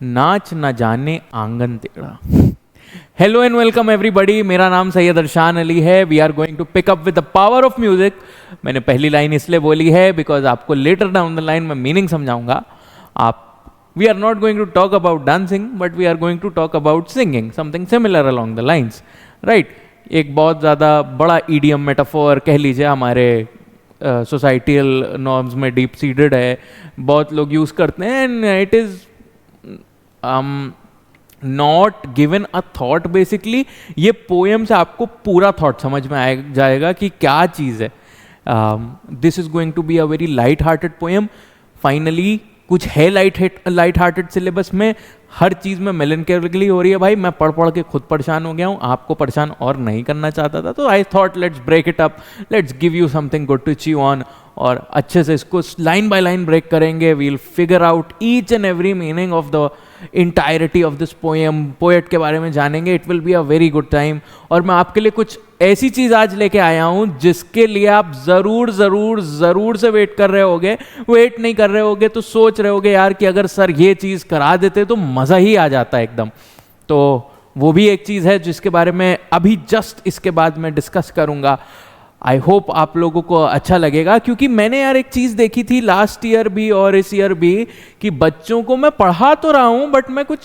नाच ना जाने आंगन टेढ़ा। हेलो एंड वेलकम एवरीबॉडी, मेरा नाम सैयद अरशान अली है। We are going to pick up with the power of music. मैंने पहली लाइन इसलिए बोली है बिकॉज आपको लेटर डाउन द लाइन में मीनिंग समझाऊंगा। आप we are not going to talk about dancing but we are going to talk about singing, something similar along the lines, right. एक बहुत ज़्यादा बड़ा ईडियम मेटाफोर कह लीजिए, हमारे सोसाइटियल नॉर्म्स में डीप सीडेड है, बहुत लोग यूज़ करते हैं and it is not given a thought. Basically ये पोएम से आपको पूरा थॉट समझ में आ जाएगा कि क्या चीज़ है। This is going to be a very light hearted poem. Finally कुछ है लाइट हार्टेड सिलेबस में, हर चीज़ में मेलनकली हो रही है। भाई मैं पढ़ पढ़ के खुद परेशान हो गया हूँ, आपको परेशान और नहीं करना चाहता था, तो I thought let's break it up, let's give you something good to chew on, और अच्छे से इसको लाइन बाय लाइन ब्रेक करेंगे। We'll figure out each and every meaning of the entirety of this poem, poet के बारे में जानेंगे। It will be a very good time. और मैं आपके लिए कुछ ऐसी चीज़ आज लेके आया हूँ जिसके लिए आप ज़रूर ज़रूर ज़रूर से वेट कर रहे होगे। वेट नहीं कर रहे होगे तो सोच रहे होगे यार कि अगर सर ये चीज़ करा देते तो मज़ा ही आ जाता एकदम। तो वो भी एक चीज़ है जिसके बारे में अभी जस्ट इसके बाद मैं डिस्कस करूँगा। आई होप आप लोगों को अच्छा लगेगा, क्योंकि मैंने यार एक चीज़ देखी थी लास्ट ईयर भी और इस ईयर भी कि बच्चों को मैं पढ़ा तो रहा हूँ बट मैं कुछ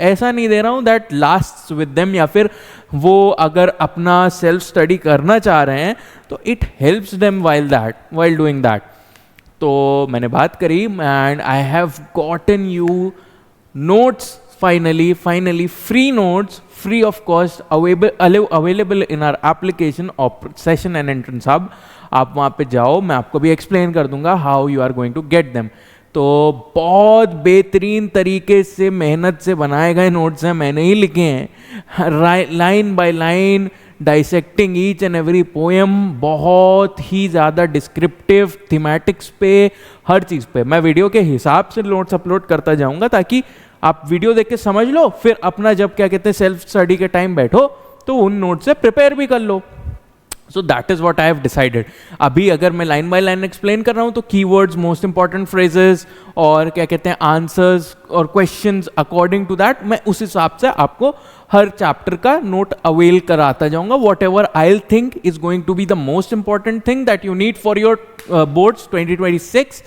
ऐसा नहीं दे रहा हूँ दैट लास्ट्स विद देम, या फिर वो अगर अपना सेल्फ स्टडी करना चाह रहे हैं तो it helps them while doing that. तो मैंने बात करी and I have gotten you notes, finally free notes, free of cost, available in our application of session and entrance hub। आप वहाँ पे जाओ, मैं आपको भी एक्सप्लेन कर दूंगा how you are going to get them. तो बहुत बेहतरीन तरीके से मेहनत से बनाए गए नोट्स हैं, मैंने ही लिखे हैं, line by line dissecting each and every poem, बहुत ही ज़्यादा डिस्क्रिप्टिव थीमेटिक्स पे, हर चीज़ पे मैं वीडियो के हिसाब से नोट्स अपलोड करता जाऊंगा ताकि आप वीडियो देख के समझ लो, फिर अपना जब क्या कहते हैं सेल्फ स्टडी के टाइम बैठो तो उन नोट से प्रिपेयर भी कर लो। So that is what I have decided. अभी अगर मैं लाइन बाय लाइन एक्सप्लेन कर रहा हूँ तो कीवर्ड्स, मोस्ट इंपॉर्टेंट फ्रेजेस और क्या कहते हैं आंसर्स और क्वेश्चंस, अकॉर्डिंग टू दैट मैं उस हिसाब से आपको हर चैप्टर का नोट अवेल कराता जाऊंगा। Whatever I think is going to be the most important thing that you need for your boards 2026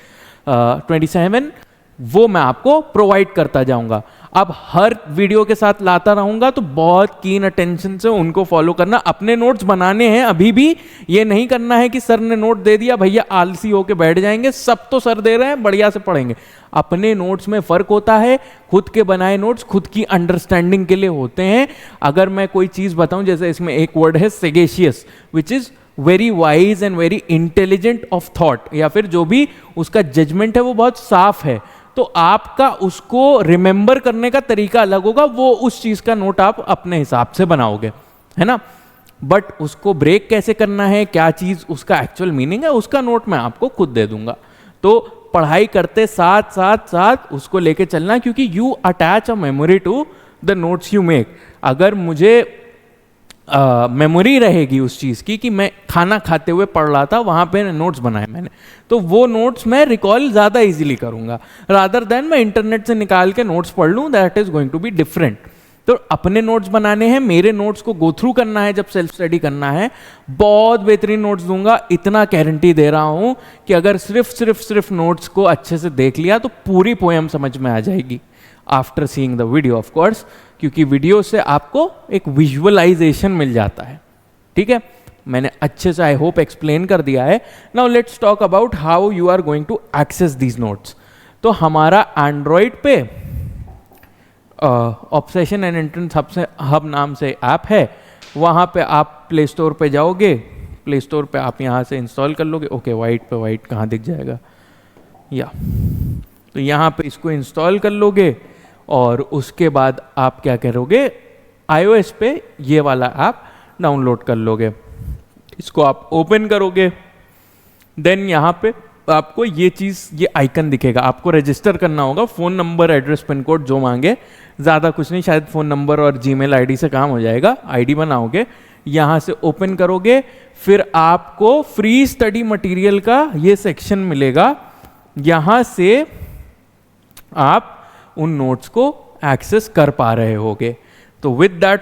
27, वो मैं आपको प्रोवाइड करता जाऊंगा। अब हर वीडियो के साथ लाता रहूंगा तो बहुत कीन अटेंशन से उनको फॉलो करना। अपने नोट्स बनाने हैं अभी भी, ये नहीं करना है कि सर ने नोट दे दिया भैया आलसी होके बैठ जाएंगे, सब तो सर दे रहे हैं बढ़िया से पढ़ेंगे। अपने नोट्स में फर्क होता है, खुद के बनाए नोट्स खुद की अंडरस्टैंडिंग के लिए होते हैं। अगर मैं कोई चीज बताऊं, जैसे इसमें एक वर्ड है sagacious, which is very wise and very intelligent of thought, या फिर जो भी उसका जजमेंट है वो बहुत साफ है, तो आपका उसको रिमेंबर करने का तरीका अलग होगा, वो उस चीज का नोट आप अपने हिसाब से बनाओगे, है ना। बट उसको ब्रेक कैसे करना है, क्या चीज उसका एक्चुअल मीनिंग है, उसका नोट मैं आपको खुद दे दूंगा। तो पढ़ाई करते साथ साथ साथ उसको लेके चलना, क्योंकि you attach a memory to the notes you make. अगर मुझे मेमोरी रहेगी उस चीज़ की कि मैं खाना खाते हुए पढ़ रहा था, वहाँ पे नोट्स बनाए मैंने, तो वो नोट्स मैं रिकॉल ज़्यादा इजीली करूँगा रादर देन मैं इंटरनेट से निकाल के नोट्स पढ़ लूँ। That is going to be different. तो अपने नोट्स बनाने हैं, मेरे नोट्स को गो थ्रू करना है जब सेल्फ स्टडी करना है, बहुत बेहतरीन नोट्स दूंगा, इतना गारंटी दे रहा हूँ कि अगर सिर्फ नोट्स को अच्छे से देख लिया तो पूरी पोएम समझ में आ जाएगी after seeing the video of course, क्योंकि वीडियो से आपको एक विजुअलाइजेशन मिल जाता है। ठीक है, मैंने अच्छे से आई होप एक्सप्लेन कर दिया है। Now let's talk about how you are going to access these notes. तो हमारा एंड्रॉयड पे ऑब्सेशन एंड एंट्रेंस हब नाम से ऐप है, वहाँ पे आप प्ले स्टोर पे जाओगे, प्ले स्टोर पे आप यहाँ से इंस्टॉल कर लोगे। ओके, वाइट पे वाइट कहाँ दिख जाएगा, या तो यहाँ पे इसको इंस्टॉल कर लोगे और उसके बाद आप क्या करोगे, iOS पे ये वाला ऐप डाउनलोड कर लोगे। इसको आप ओपन करोगे, देन यहाँ पे आपको ये चीज़, ये आइकन दिखेगा, आपको रजिस्टर करना होगा, phone number, address, pin code जो मांगे, ज़्यादा कुछ नहीं, शायद फ़ोन नंबर और जीमेल आईडी से काम हो जाएगा। आईडी बनाओगे, यहाँ से ओपन करोगे, फिर आपको फ्री स्टडी मटेरियल का ये सेक्शन मिलेगा, यहाँ से आप उन नोट्स को एक्सेस कर पा रहे होगे। तो with that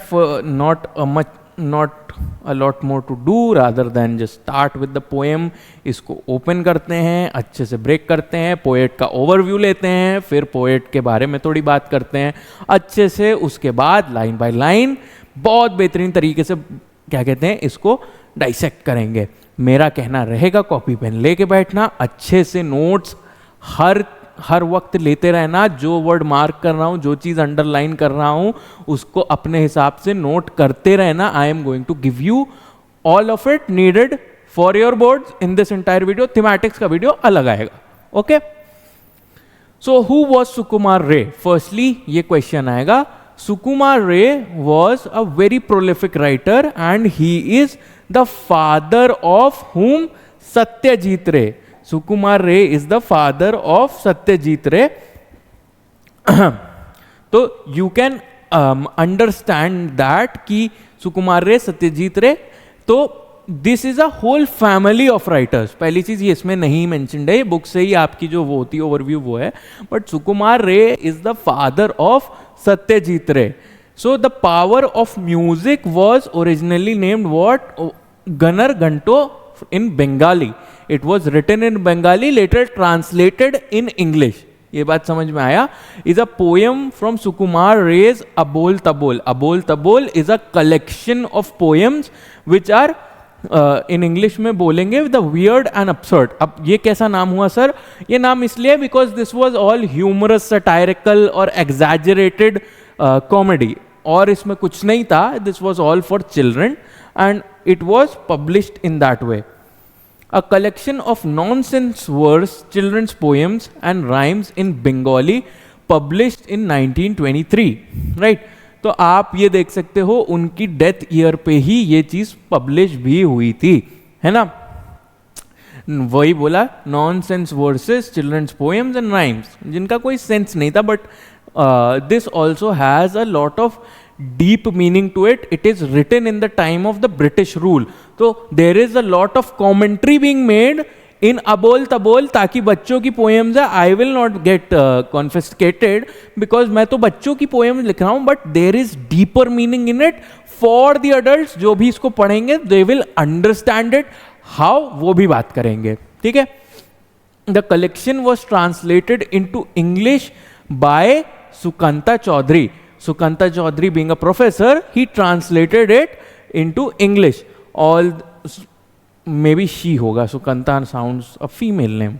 not a lot more to do rather than just start with the poem. इसको ओपन करते हैं, अच्छे से ब्रेक करते हैं, पोएट का ओवरव्यू लेते हैं, फिर पोएट के बारे में थोड़ी बात करते हैं अच्छे से, उसके बाद लाइन बाय लाइन बहुत बेहतरीन तरीके से क्या कहते हैं इसको डाइसेक्ट करेंगे। मेरा कहना रहेगा कॉपी पेन लेके बैठना, अच्छे से नोट्स हर वक्त लेते रहना, जो वर्ड मार्क कर रहा हूँ, जो चीज़ अंडरलाइन कर रहा हूँ उसको अपने हिसाब से नोट करते रहना। I am going to give you all of it needed for your boards in this entire video. Thematics का वीडियो अलग आएगा। Okay, so who was Sukumar Ray? Firstly ये क्वेश्चन आएगा। Sukumar Ray was a very prolific writer and he is the father of whom? Satyajit Ray. Sukumar Ray is the father of Satyajit Ray. तो you can understand that कि Sukumar Ray, Satyajit Ray, तो this is a whole family of writers. पहली चीज ये इसमें नहीं mentioned है, book से ही आपकी जो वो होती है ओवरव्यू वो है, but Sukumar Ray is the father of Satyajit Ray. So the power of music was originally named what? Ganer Guto in Bengali. It was written in Bengali, later translated in English. ये बात समझ में आया? Is a poem from Sukumar Ray's Abol Tabol. Abol Tabol is a collection of poems which are in English में बोलेंगे the weird and absurd. अब ये कैसा नाम हुआ सर? ये नाम इसलिए because this was all humorous, satirical और एग्जैजरेटेड कॉमेडी, और इसमें कुछ नहीं था। This was all for children and it was published in that way. A collection of nonsense verse, children's poems and rhymes in Bengali published in 1923, right? तो आप ये देख सकते हो उनकी डेथ ईयर पे ही ये चीज पब्लिश भी हुई थी, है ना? वही बोला, nonsense verses, children's poems and rhymes, जिनका कोई सेंस नहीं था, but this also has a lot of deep meaning to it. It is written in the time of the British rule. So there is a lot of commentary being made in Abol Tabol, ताकि बच्चों की poems है, I will not get confiscated because मैं तो बच्चों की poems लिख रहा हूँ, but there is deeper meaning in it for the adults. जो भी इसको पढ़ेंगे they will understand it. How? वो भी बात करेंगे, ठीक है? The collection was translated into English by Sukanta Chaudhary. Sukanta Chaudhary being a professor, he translated it into English. All maybe she hoga. Sukanta sounds a female name.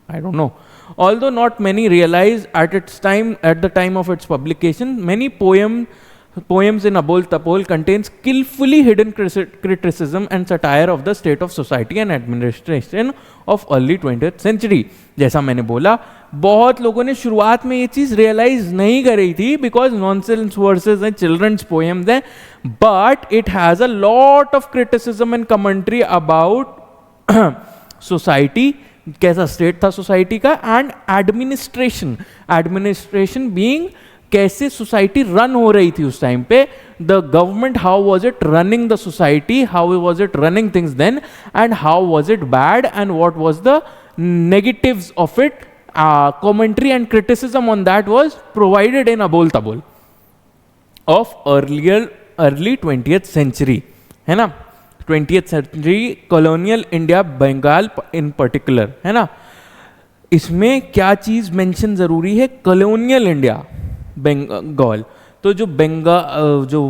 I don't know. Although not many realized at the time of its publication, many poems in Abol Tapol contain skillfully hidden criticism and satire of the state of society and administration of early 20th century. जैसा मैंने बोला, बहुत लोगों ने शुरुआत में ये चीज रियलाइज नहीं करी थी बिकॉज नॉनसेंस वर्सेस हैं, चिल्ड्रंस पोएम्स हैं, but it has a lot of criticism and commentary about society, कैसा स्टेट था सोसाइटी का, एंड एडमिनिस्ट्रेशन बीइंग कैसे सोसाइटी रन हो रही थी उस टाइम पे, the government, how was it running the society, how was it running things then, and how was it bad, and what was the negatives of it. Commentary and criticism on that was provided in Abol Tabol of early 20th century, है ना? 20th century colonial India, Bengal in particular, है ना? इसमें क्या चीज mention जरूरी है? colonial India, Bengal. तो जो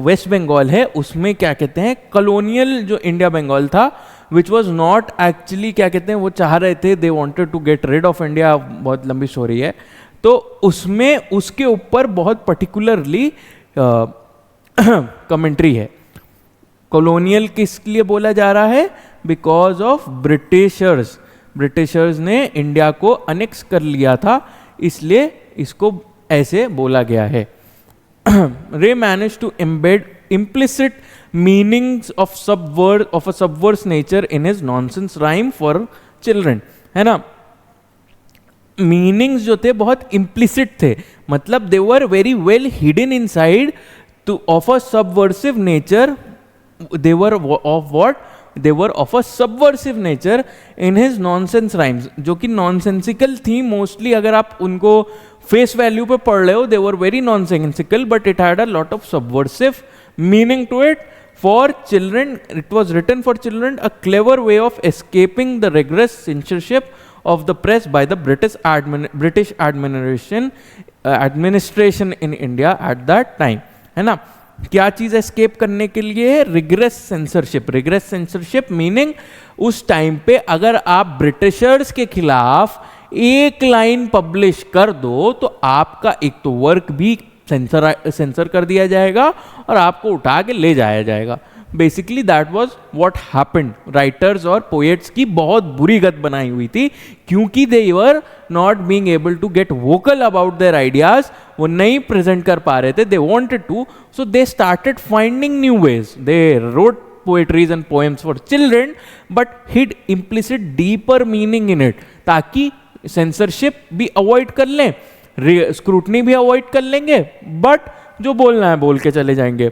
वेस्ट बंगाल है उसमें क्या कहते हैं, कॉलोनियल जो इंडिया बंगाल था, विच वॉज नॉट एक्चुअली, क्या कहते हैं, वो चाह रहे थे, they wanted to get rid of India, बहुत लंबी स्टोरी है। तो उसमें उसके ऊपर बहुत पर्टिकुलरली कमेंट्री है। कॉलोनियल किस लिए बोला जा रहा है? बिकॉज ऑफ ब्रिटिशर्स ने इंडिया को अनेक्स कर लिया था, इसलिए इसको ऐसे बोला गया है। Ray managed to embed implicit meanings of a subverse nature in his nonsense rhyme for children, है ना? मीनिंग्स जो थे बहुत implicit थे, मतलब they were very well hidden inside of a subversive nature. They were of what? They were of a subversive nature in his nonsense rhymes, जो कि nonsensical थी मोस्टली। अगर आप उनको फेस वैल्यू पे पढ़ रहे हो, they were very nonsensical, but it had a lot of subversive meaning to it. For children, it was written for children, a clever way of escaping the rigorous censorship of the press by the British administration in India at that time. है ना. क्या चीज escape करने के लिए? Rigorous censorship. Rigorous censorship meaning उस time पे अगर आप ब्रिटिशर्स के खिलाफ एक लाइन पब्लिश कर दो तो आपका एक तो वर्क भी सेंसर कर दिया जाएगा और आपको उठा के ले जाया जाएगा. Basically that was what happened. Writers और पोएट्स की बहुत बुरी गत बनाई हुई थी क्योंकि they were not being able to get vocal about their ideas. वो नहीं प्रेजेंट कर पा रहे थे. They wanted to, so they started finding new ways. They wrote poetries and poems for children but hid implicit deeper meaning in it, ताकि censorship भी avoid कर लें, स्क्रूटनी भी अवॉइड कर लेंगे, बट जो बोलना है बोल के चले जाएंगे.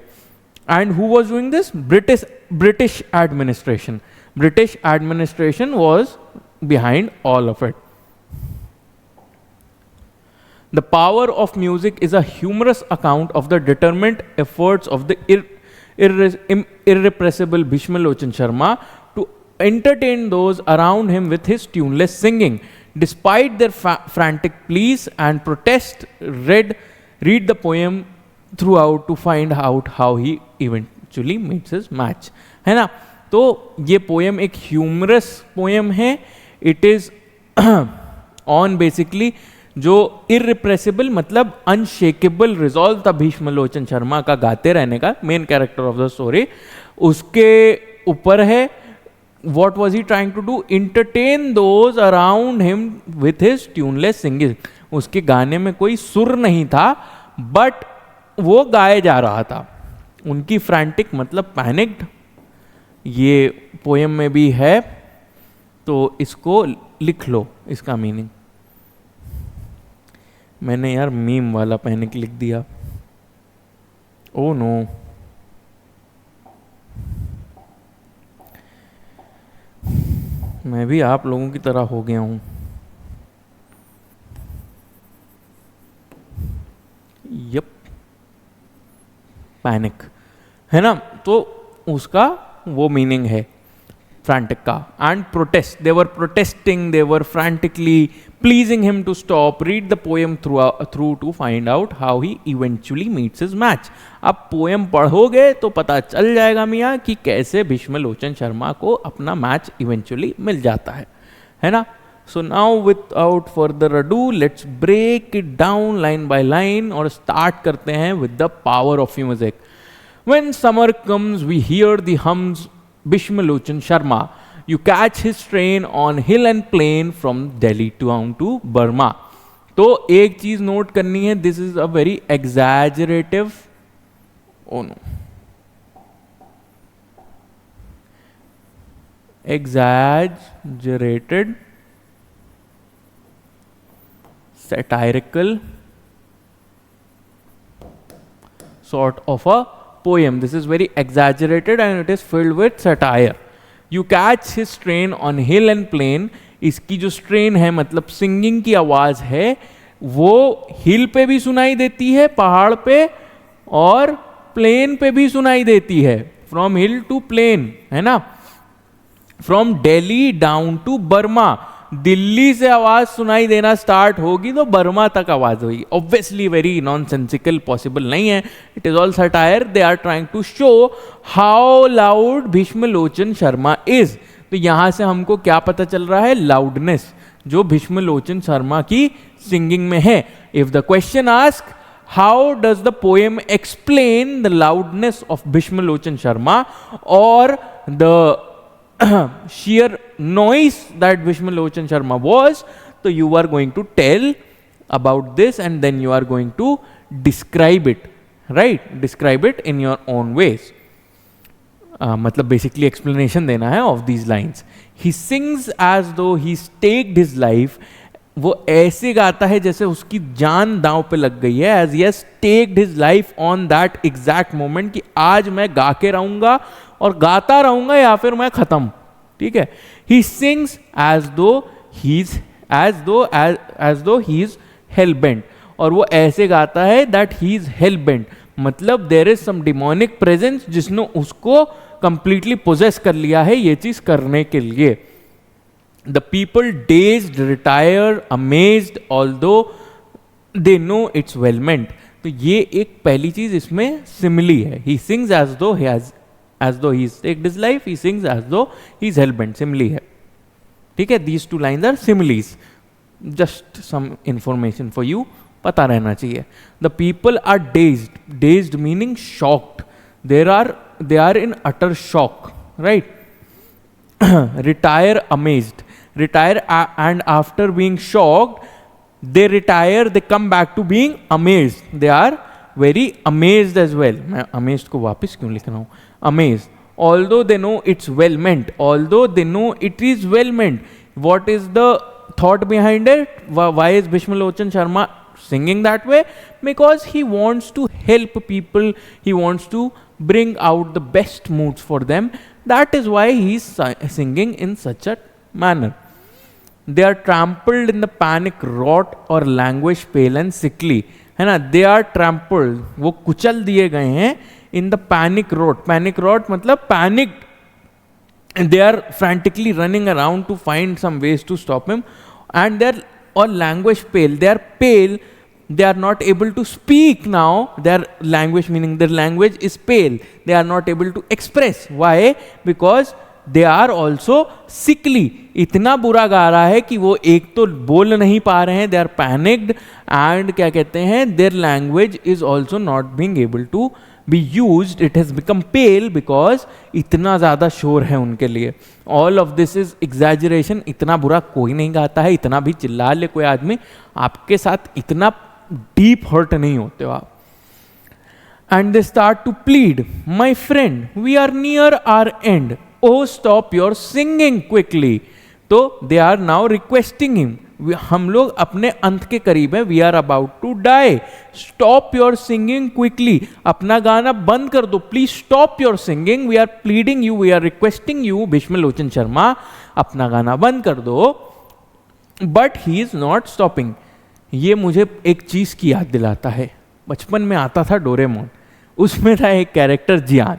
And who was doing this? British administration. British administration was behind all of it. The power of music is a humorous account of the determined efforts of the irrepressible Bhishmalochan Sharma to entertain those around him with his tuneless singing. Despite their frantic pleas and protest, read the poem throughout to find out how he eventually meets his match. है ना. तो ये poem एक humerus poem है. It is on basically जो इररिप्रेसिबल मतलब unshakeable resolve था भीष्मलोचन शर्मा का गाते रहने का, main character of the story, उसके ऊपर है. What was he trying to do? Entertain those around him with his tuneless singing. उसके गाने में कोई सुर नहीं था बट वो गाए जा रहा था. उनकी फ्रैंटिक मतलब पैनिक्ड, ये पोएम में भी है, तो इसको लिख लो इसका मीनिंग. मैंने यार मीम वाला पैनिक लिख दिया. Oh no. मैं भी आप लोगों की तरह हो गया हूं. यप, पैनिक है ना. तो उसका वो मीनिंग है frantic का. And protest, they were protesting, they were frantically pleasing him to stop. Read the poem through to find out how he eventually meets his match. अब पोएम पढ़ोगे तो पता चल जाएगा मियाँ कि कैसे भीष्मलोचन शर्मा को अपना मैच इवेंचुअली मिल जाता है ना. So now without further ado, let's break it down line by line और start करते हैं with the power of music. When summer comes, we hear the hums Bhishmalochan Sharma. You catch his train on hill and plain from Delhi down to Burma. तो एक चीज note करनी है, this is a very exaggerative, oh no, exaggerated satirical sort of a poem. This is very exaggerated and it is filled with satire. You catch his strain on hill and plain. इसकी जो strain है मतलब singing की आवाज है वो हिल पे भी सुनाई देती है, पहाड़ पे, और प्लेन पे भी सुनाई देती है. फ्रॉम हिल टू प्लेन, है ना. From Delhi down to Burma, Delhi से आवाज सुनाई देना स्टार्ट होगी तो बर्मा तक आवाज होगी. ऑब्वियसली वेरी नॉनसेंसिकल, पॉसिबल नहीं है. It is all satire. They are trying to show how loud Bhishmalochan Sharma is. तो यहां से हमको क्या पता चल रहा है? लाउडनेस जो भीष्मलोचन शर्मा की सिंगिंग में है. If the question ask how does the poem explain the loudness of Bhishmalochan Sharma और the sheer noise that Bhishmalochan Sharma was, so you are going to tell about this and then you are going to describe it, right? Describe it in your own ways. मतलब basically explanation देना है of these lines. He sings as though he staked his life. वो ऐसे गाता है जैसे उसकी जान दांव पे लग गई है. As he has staked his life on that exact moment कि आज मैं गा के रहूंगा और गाता रहूंगा या फिर मैं खत्म. ठीक है. He sings as though he is hell bent. और वो ऐसे गाता है that he is hell bent, मतलब there is some demonic presence जिसने उसको कंप्लीटली पोजेस कर लिया है ये चीज करने के लिए. The people dazed, retire, amazed, although they know it's well meant. तो ये एक पहली चीज इसमें सिमिली है. He sings as though he has taked his life, he sings as though he is hell-bent. Simile है, ठीक है. these two lines are similes, just some information for you, पता रहना चाहिए. the people are dazed meaning shocked, they are in utter shock, right? retire, amazed, retire and after being shocked they retire, they come back to being amazed, they are very amazed as well. मैं amazed को वापस क्यों लिख रहा हूँ, amazed. although they know it's well meant, although they know it is well meant. what is the thought behind it? Why is Bhishmalochan Sharma singing that way? Because he wants to help people, he wants to bring out the best moods for them. That is why he is singing in such a manner. They are trampled in the panic wrought or languish pale and sickly, है ना. they are trampled, वो कुचल दिए गए हैं. in the panic wrought मतलब panicked, they are frantically running around to find some ways to stop him. and they are or languish pale, they are pale, they are not able to speak now. their language meaning their language is pale, they are not able to express. why? because they are also sickly. इतना बुरा गा रहा है कि वो एक तो बोल नहीं पा रहे हैं, दे आर पैनिक्ड, एंड क्या कहते हैं, their language is also not being able to be used, it has become pale because इतना ज़्यादा शोर है उनके लिए. All of this is exaggeration. इतना बुरा कोई नहीं गाता है, इतना भी चिल्ला ले कोई आदमी, आपके साथ इतना डीप हर्ट नहीं होते हो आप. And they start to plead, my friend we are near our end, oh stop your singing quickly. तो they are now requesting him, हम लोग अपने अंत के करीब हैं, we are about to die, stop your singing quickly, अपना गाना बंद कर दो, please stop your singing, we are pleading you, we are requesting you, भीष्मलोचन Sharma अपना गाना बंद कर दो. but he is not stopping. ये मुझे एक चीज की याद दिलाता है, बचपन में आता था डोरेमोन, उसमें था एक कैरेक्टर जियान.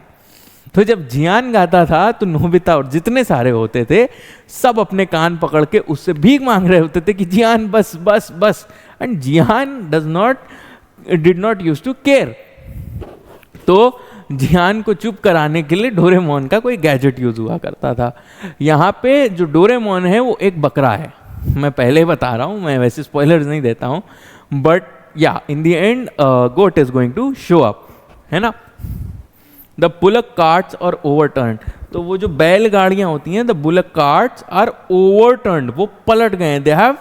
तो जब जियान गाता था तो नोबिता और जितने सारे होते थे सब अपने कान पकड़ के उससे भीख मांग रहे होते थे कि जियान बस बस बस. And Jian did not use to care. तो जियान को चुप कराने के लिए डोरेमोन का कोई गैजेट यूज हुआ करता था. यहाँ पे जो डोरेमोन है वो एक बकरा है, मैं पहले बता रहा हूँ, मैं वैसे स्पॉयलर्स नहीं देता हूँ, but yeah in the end goat is going to show up, है ना. The bullock carts are overturned. तो वो जो बैलगाड़ियां होती हैं, the bullock carts are overturned, वो पलट गए, they have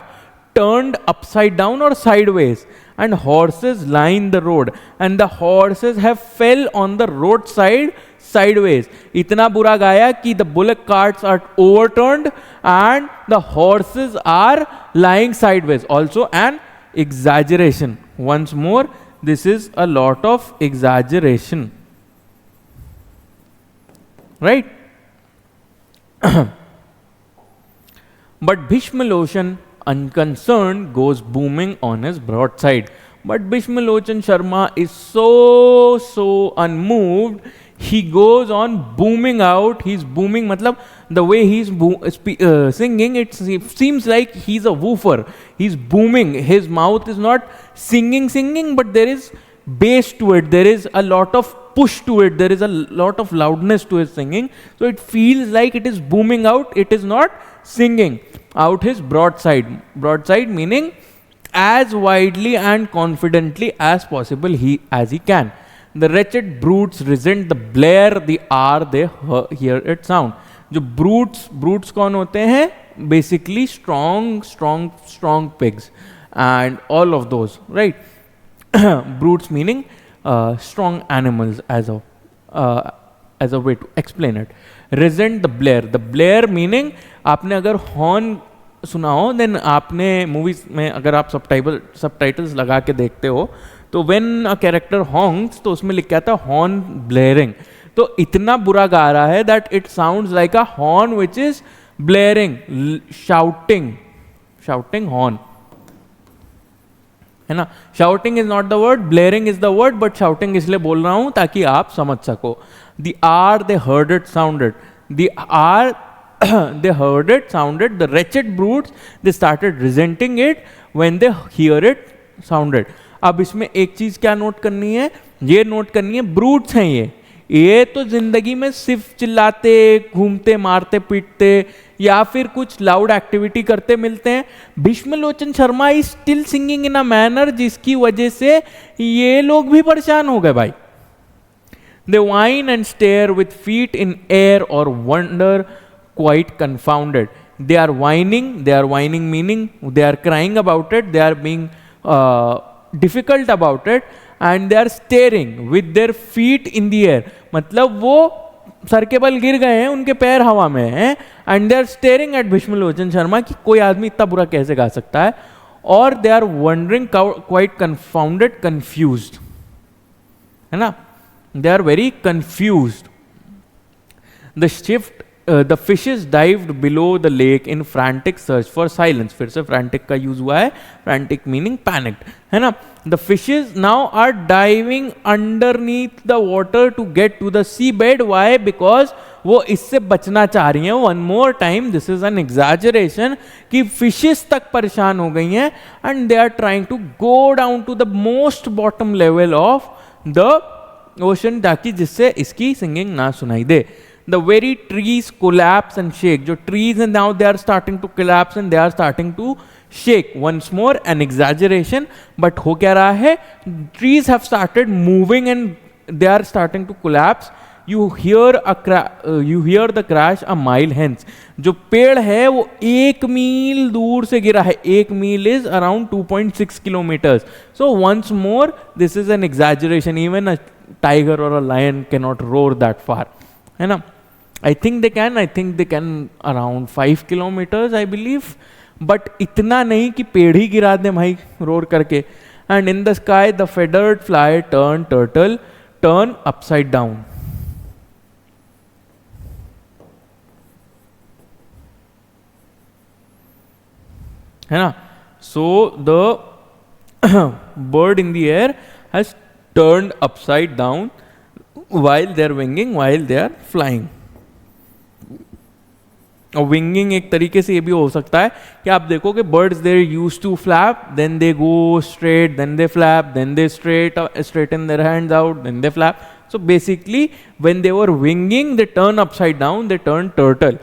turned upside down और sideways. And horses line the road and the horses have fell on the road side sideways. इतना बुरा गाया कि the bullock carts are overturned and the horses are lying sideways. Also an exaggeration. Once more, this is a lot of exaggeration, right? But Bhishmalochan, unconcerned, goes booming on his broadside. But Bhishmalochan Sharma is so unmoved. He goes on booming out. He's booming, matlab the way he's singing, it seems like he's a woofer. He's booming. His mouth is not singing, but there is bass to it. There is a lot of push to it, there is a lot of loudness to his singing, so it feels like it is booming out, it is not singing out his broadside meaning as widely and confidently as possible as he can. The wretched brutes resent the blare the hour they hear it sound. जो brutes कौन होते हैं? Basically strong pigs and all of those, right? brutes meaning strong animals as a way to explain it. Resent the blare. The blare meaning, आपने अगर horn सुना हो, then आपने movies में अगर आप सबटाइटल्स लगा के देखते हो तो व्हेन अ कैरेक्टर हॉन्क्स तो उसमें लिख के आता है हॉर्न ब्लेयरिंग. तो इतना बुरा गा रहा है that it sounds like a horn which is blaring, shouting horn. है ना. Shouting is not the word, blaring is the word, but shouting इसलिए बोल रहा हूं ताकि आप समझ सको. The are they heard it sounded, the are they heard it, sounded, the wretched brutes, they started resenting it when they hear it sounded. अब इसमें एक चीज क्या नोट करनी है, ये नोट करनी है, ब्रूट्स हैं ये तो जिंदगी में सिर्फ चिल्लाते, घूमते, मारते, पीटते या फिर कुछ लाउड एक्टिविटी करते मिलते हैं. Bhishmalochan Sharma is still singing in a manner जिसकी वजह से ये लोग भी परेशान हो गए भाई. They whine and stare with feet in air or wonder, quite confounded. They are whining meaning they are crying about it, they are being difficult about it, and they are staring with their feet in the air. मतलब वो sir के बल गिर गए हैं, उनके पैर हवा में हैं, and they are staring at भीष्मलोचन Sharma कि कोई आदमी इतना बुरा कैसे गा सकता है, और they are wondering, quite confounded, confused, है ना. They are very confused. The fishes dived below the lake in frantic search for silence. फिर से frantic का use हुआ है, frantic meaning panicked, है ना. The fishes now are diving underneath the water to get to the seabed. Why? Because वो इससे बचना चाह रही हैं. One more time, this is an exaggeration कि fishes तक परेशान हो गई हैं and they are trying to go down to the most bottom level of the ocean ताकि जिससे इसकी सिंगिंग ना सुनाई दे. The very trees collapse and shake. जो trees and now they are starting to collapse and they are starting to shake. Once more an exaggeration, but हो क्या रहा है? Trees have started moving and they are starting to collapse. You hear the crash a mile hence. जो पेड़ है वो 1 मील दूर से गिरा है. 1 मील is around 2.6 kilometers. So once more this is an exaggeration. Even a tiger or a lion cannot roar that far, है ना. I think they can around 5 kilometers I believe, but इतना नहीं कि पेड़ ही गिरा दे भाई रोर करके. And in the sky the feathered fly turn upside down. है ना. So the bird in the air has turned upside down while they are winging, while they are flying. और विंगिंग एक तरीके से ये भी हो सकता है कि आप देखो कि birds there use to flap, then they go straight, then they flap, then they straighten their hands out, then they flap. So basically when they were winging they turn upside down, they turn turtle.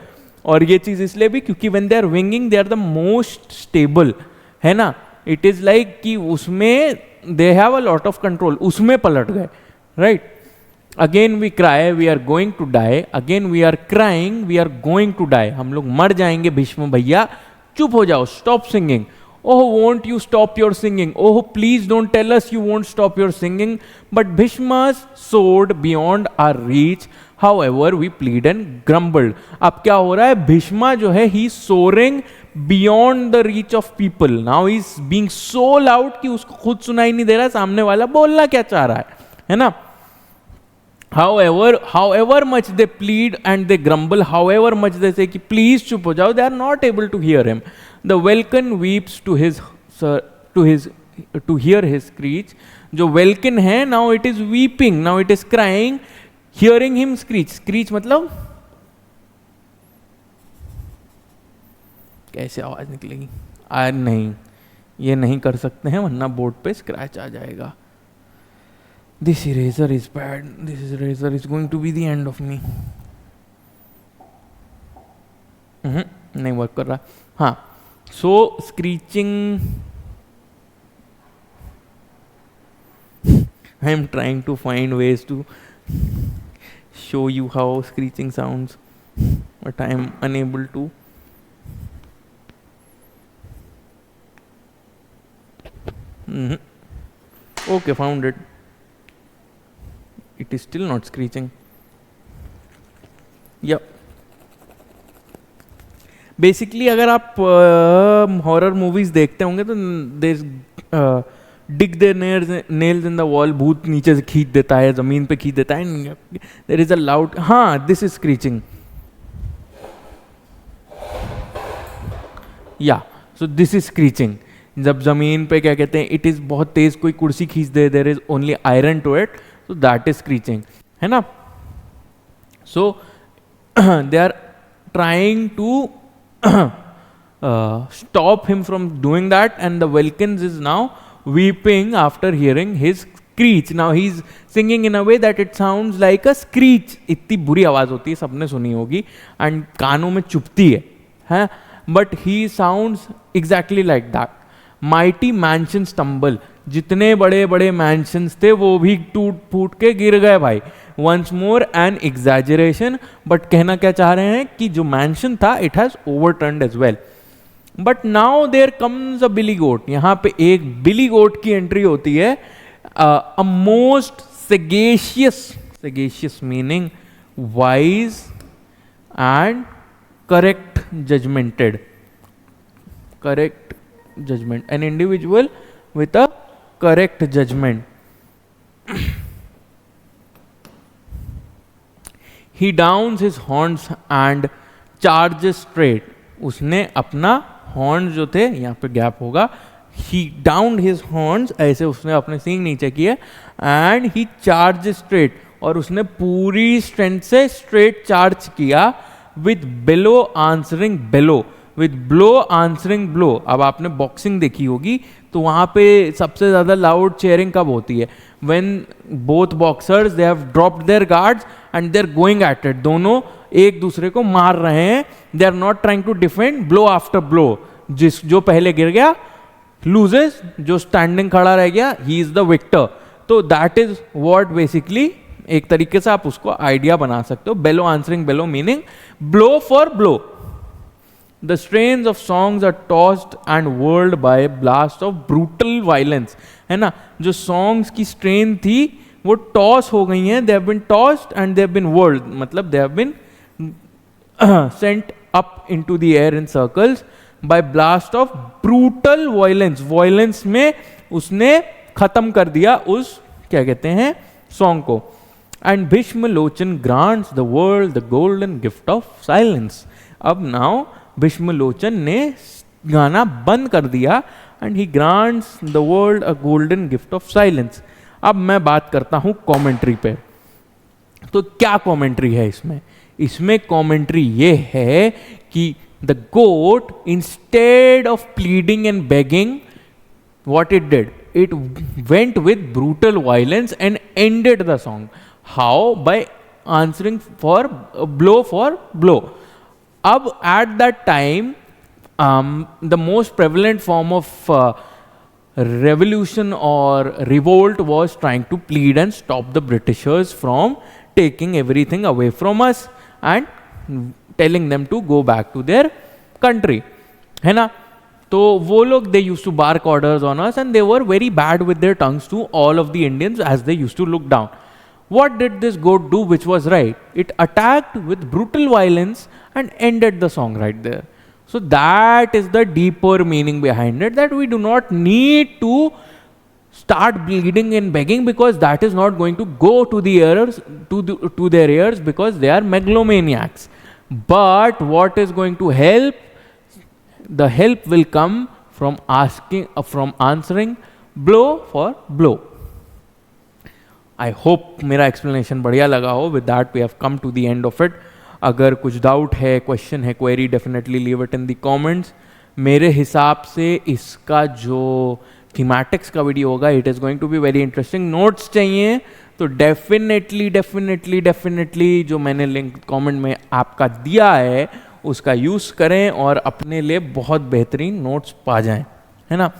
और ये चीज इसलिए भी क्योंकि when they are winging they are the most stable, है ना. It is like कि उसमें they have a lot of control, उसमें पलट गए, right. Again we cry, we are going to die. Again we are crying, we are going to die. हम लोग मर जाएंगे भीष्म भैया, चुप हो जाओ, stop singing. Oh, won't you stop your singing? Oh, please don't tell us you won't stop your singing. But Bhishma's soared beyond our reach. However, we plead and grumbled. अब क्या हो रहा है? भीष्मा जो है, he is soaring beyond the reach of people. Now he is being so loud कि उसको खुद सुनाई नहीं दे रहा सामने वाला बोलना क्या चाह रहा है ना. However much they plead and they grumble, however much they say कि please चुप हो जाओ, they are not able to hear him. The Welkin weeps to hear his screech. जो Welkin है, now it is weeping, now it is crying, hearing him screech. Screech मतलब कैसे आवाज निकलेगी? नहीं, ये नहीं कर सकते हैं वरना बोर्ड पे स्क्रैच आ जाएगा. This eraser is bad. This eraser is going to be the end of me. नहीं वर्क कर रहा. हाँ, so screeching. I am trying to find ways to show you how screeching sounds, but I am unable to. Okay, found it. It is still not screeching. Yep. Basically अगर आप horror movies देखते होंगे तो dig their nails in the wall, भूत नीचे से खींच देता है, जमीन पे खींच देता है, देयर इज अ लाउड. हाँ, दिस इज स्क्रीचिंग. या, सो दिस इज स्क्रीचिंग. जब ज़मीन पे क्या कहते हैं, इट इज़ बहुत तेज़ कोई कुर्सी खींच दे, there is only iron to it, so that is screeching, है ना. So they are trying to stop him from doing that, and the Vulcans is now weeping after hearing his screech. Now he is singing in a way that it sounds like a screech. इतनी बुरी आवाज़ होती है, सबने सुनी होगी, and कानों में चुभती है, but he sounds exactly like that. Mighty mansions tumble. जितने बड़े बड़े मैंशंस थे वो भी टूट फूट के गिर गए भाई. Once more an exaggeration, but कहना क्या चाह रहे हैं कि जो मैंशन था it has overturned as well. But now there comes a billy goat. यहाँ पे एक बिली गोट की एंट्री होती है. A most sagacious meaning wise and correct judgmented. correct judgment, an individual with a correct judgment. He downs his horns and charges straight. उसने अपना horn जो थे, यहाँ पे गैप होगा, he downed his horns, ऐसे उसने अपने सींग नीचे किए, and he charges straight, और उसने पूरी स्ट्रेंथ से स्ट्रेट चार्ज किया, with bellow answering bellow, with blow answering blow. अब आपने बॉक्सिंग देखी होगी तो वहाँ पे सबसे ज़्यादा लाउड चेयरिंग कब होती है? When both boxers they have dropped their guards and they are going at it. दोनों एक दूसरे को मार रहे हैं. They are not trying to defend, blow after blow. जो पहले गिर गया लूजेस, जो स्टैंडिंग खड़ा रह गया ही इज द विक्टर. तो दैट इज व्हाट बेसिकली, एक तरीके से आप उसको आइडिया बना सकते हो. Bellow answering bellow meaning blow for blow. The strains of songs are tossed and whirled by a blast of brutal violence. है ना, जो songs की strain थी वो toss हो गई हैं. They have been tossed and they have been whirled. मतलब they have been sent up into the air in circles by blast of brutal violence. Violence में उसने खत्म कर दिया उस क्या कहते हैं song को. And Bhishma Lochan grants the world the golden gift of silence. अब now भीष्म लोचन ने गाना बंद कर दिया and he grants the world a golden gift of silence. अब मैं बात करता हूं कमेंट्री पे. तो क्या कमेंट्री है इसमें? इसमें कमेंट्री ये है कि the goat instead of pleading and begging, what it did, it went with brutal violence and ended the song. How? By answering blow for for ब्लो. अब at that time the most prevalent form of revolution or revolt was trying to plead and stop the Britishers from taking everything away from us and telling them to go back to their country, है ना. तो वो लोग they used to bark orders on us and they were very bad with their tongues to all of the Indians as they used to look down. What did this goat do which was right? It attacked with brutal violence and ended the song right there. So that is the deeper meaning behind it, that we do not need to start bleeding and begging, because that is not going to go to the ears, to their ears, because they are megalomaniacs. But what is going to help? The help will come from answering blow for blow. I hope मेरा explanation बढ़िया लगा हो. With that we have come to the end of it. अगर कुछ doubt है, question है, query, definitely leave it in the comments. मेरे हिसाब से इसका जो थीमेटिक्स का वीडियो होगा it is going to be very interesting. Notes चाहिए तो डेफिनेटली जो मैंने लिंक कमेंट में आपका दिया है उसका यूज़ करें और अपने लिए बहुत बेहतरीन नोट्स पा जाएं, है ना.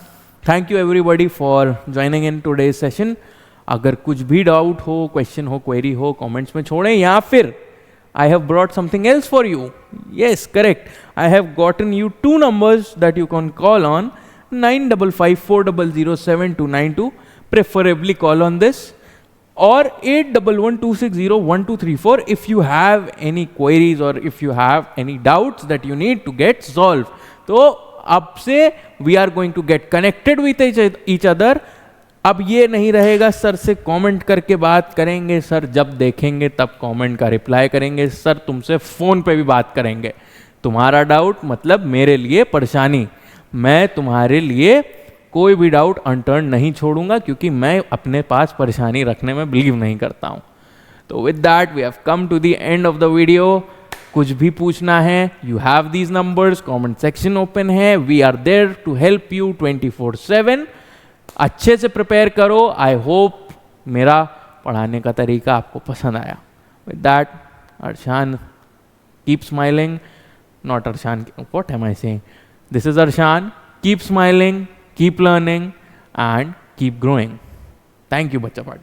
Thank you everybody for joining in today's session. अगर कुछ भी डाउट हो, क्वेश्चन हो, क्वेरी हो, कमेंट्स में छोड़ें, या फिर I have brought something else for you. Yes, correct. I have gotten you 2 numbers that you can call on: 9554007292. Preferably call on this, or 8112601234 if you have any queries or if you have any doubts that you need to get solved. So, अब से we are going to get connected with each other. अब ये नहीं रहेगा sir से comment करके बात करेंगे, सर जब देखेंगे तब कमेंट का रिप्लाई करेंगे, सर तुमसे फ़ोन पे भी बात करेंगे. तुम्हारा डाउट मतलब मेरे लिए परेशानी. मैं तुम्हारे लिए कोई भी डाउट अनटर्न नहीं छोड़ूंगा, क्योंकि मैं अपने पास परेशानी रखने में बिलीव नहीं करता हूँ। तो with that we have come to the end of the video. कुछ भी पूछना है, you have these numbers, comment section open है, we are there to help you 24/7। अच्छे से प्रिपेयर करो। आई होप मेरा पढ़ाने का तरीका आपको पसंद आया। With that, Arshan, keep smiling, not Arshan, what am I saying? This is Arshan. Keep smiling, keep learning, and keep growing. Thank you, Bachcha Party.